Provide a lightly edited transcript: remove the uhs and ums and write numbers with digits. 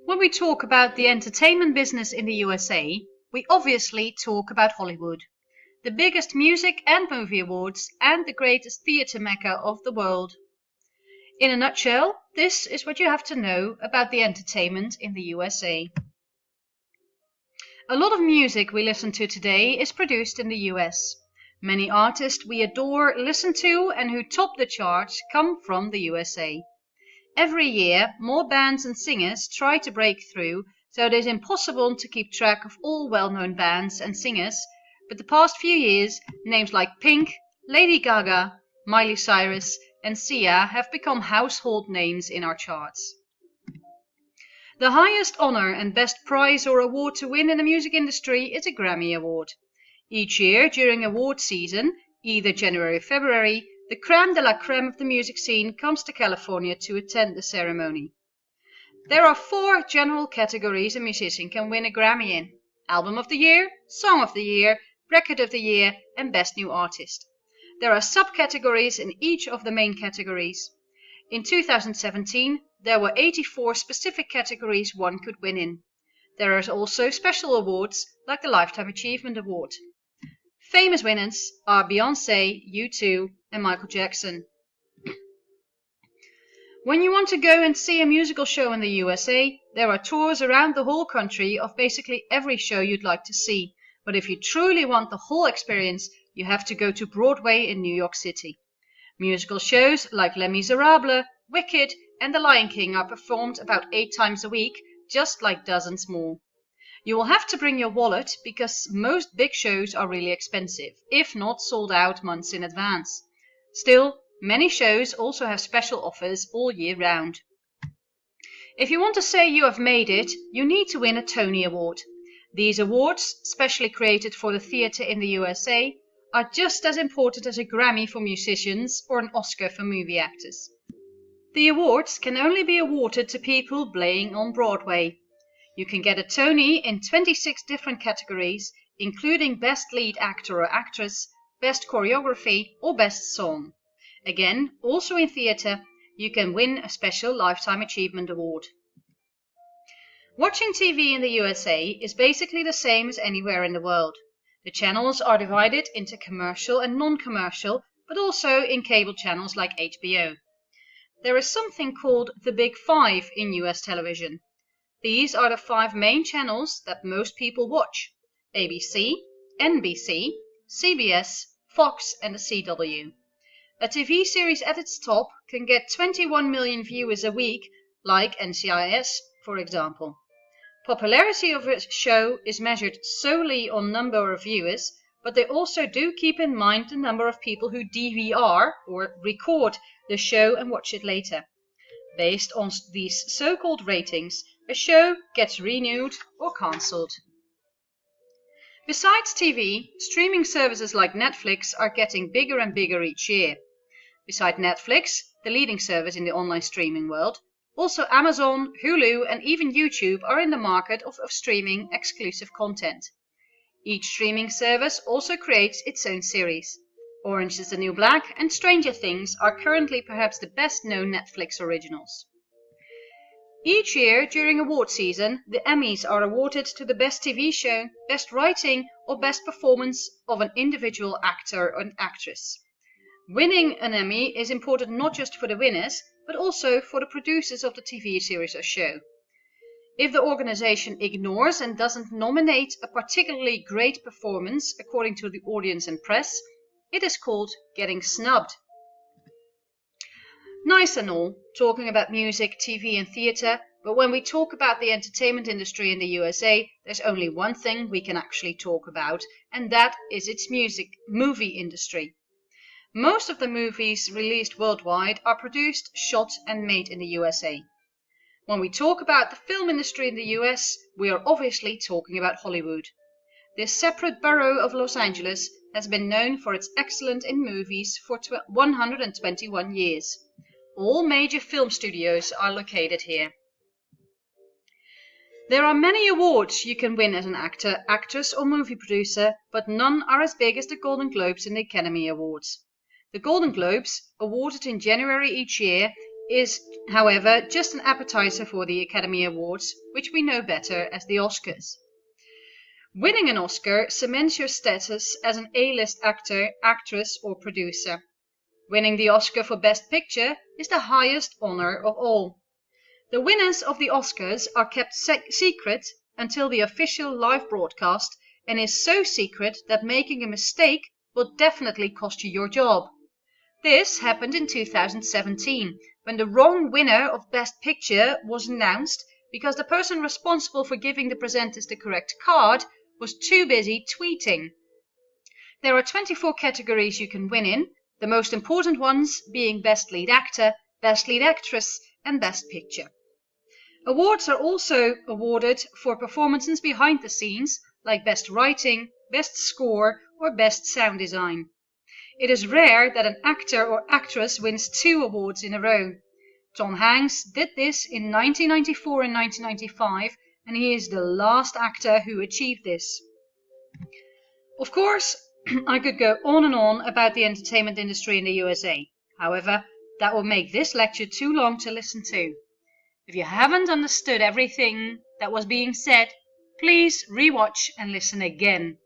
When we talk about the entertainment business in the USA, we obviously talk about Hollywood, the biggest music and movie awards and the greatest theatre mecca of the world. In a nutshell, this is what you have to know about the entertainment in the USA. A lot of music we listen to today is produced in the US. Many artists we adore, listen to and who top the charts come from the USA. Every year, more bands and singers try to break through, so it is impossible to keep track of all well-known bands and singers, but the past few years, names like Pink, Lady Gaga, Miley Cyrus and Sia have become household names in our charts. The highest honor and best prize or award to win in the music industry is a Grammy Award. Each year during award season, either January or February, the crème de la crème of the music scene comes to California to attend the ceremony. There are 4 general categories a musician can win a Grammy in: Album of the Year, Song of the Year, Record of the Year and Best New Artist. There are subcategories in each of the main categories. In 2017, there were 84 specific categories one could win in. There are also special awards like the Lifetime Achievement Award. Famous winners are Beyoncé, U2 and Michael Jackson. When you want to go and see a musical show in the USA, there are tours around the whole country of basically every show you'd like to see. But if you truly want the whole experience, you have to go to Broadway in New York City. Musical shows like Les Miserables, Wicked and The Lion King are performed about 8 times a week, just like dozens more. You will have to bring your wallet because most big shows are really expensive, if not sold out months in advance. Still, many shows also have special offers all year round. If you want to say you have made it, you need to win a Tony Award. These awards, specially created for the theatre in the USA, are just as important as a Grammy for musicians or an Oscar for movie actors. The awards can only be awarded to people playing on Broadway. You can get a Tony in 26 different categories, including Best Lead Actor or Actress, Best Choreography or Best Song. Again, also in theatre, you can win a special Lifetime Achievement Award. Watching TV in the USA is basically the same as anywhere in the world. The channels are divided into commercial and non-commercial, but also in cable channels like HBO. There is something called the Big Five in US television. These are the 5 main channels that most people watch: ABC, NBC, CBS, Fox and the CW. A TV series at its top can get 21 million viewers a week, like NCIS, for example. Popularity of a show is measured solely on number of viewers, but they also do keep in mind the number of people who DVR or record the show and watch it later. Based on these so-called ratings, a show gets renewed or cancelled. Besides TV, streaming services like Netflix are getting bigger and bigger each year. Besides Netflix, the leading service in the online streaming world, also Amazon, Hulu and even YouTube are in the market of streaming exclusive content. Each streaming service also creates its own series. Orange is the New Black and Stranger Things are currently perhaps the best known Netflix originals. Each year during award season, the Emmys are awarded to the best TV show, best writing or best performance of an individual actor or actress. Winning an Emmy is important not just for the winners, but also for the producers of the TV series or show. If the organization ignores and doesn't nominate a particularly great performance according to the audience and press, it is called getting snubbed. Nice and all, talking about music, TV and theatre, but when we talk about the entertainment industry in the USA, there's only one thing we can actually talk about, and that is its movie industry. Most of the movies released worldwide are produced, shot and made in the USA. When we talk about the film industry in the US, we are obviously talking about Hollywood. This separate borough of Los Angeles has been known for its excellence in movies for 121 years. All major film studios are located here. There are many awards you can win as an actor, actress or movie producer, but none are as big as the Golden Globes and the Academy Awards. The Golden Globes, awarded in January each year, is, however, just an appetizer for the Academy Awards, which we know better as the Oscars. Winning an Oscar cements your status as an A-list actor, actress or producer. Winning the Oscar for Best Picture is the highest honor of all. The winners of the Oscars are kept secret until the official live broadcast, and is so secret that making a mistake will definitely cost you your job. This happened in 2017, when the wrong winner of Best Picture was announced because the person responsible for giving the presenters the correct card was too busy tweeting. There are 24 categories you can win in, the most important ones being Best Lead Actor, Best Lead Actress and Best Picture. Awards are also awarded for performances behind the scenes, like Best Writing, Best Score or Best Sound Design. It is rare that an actor or actress wins 2 awards in a row. Tom Hanks did this in 1994 and 1995, and he is the last actor who achieved this. Of course, I could go on and on about the entertainment industry in the USA. However, that will make this lecture too long to listen to. If you haven't understood everything that was being said, please rewatch and listen again.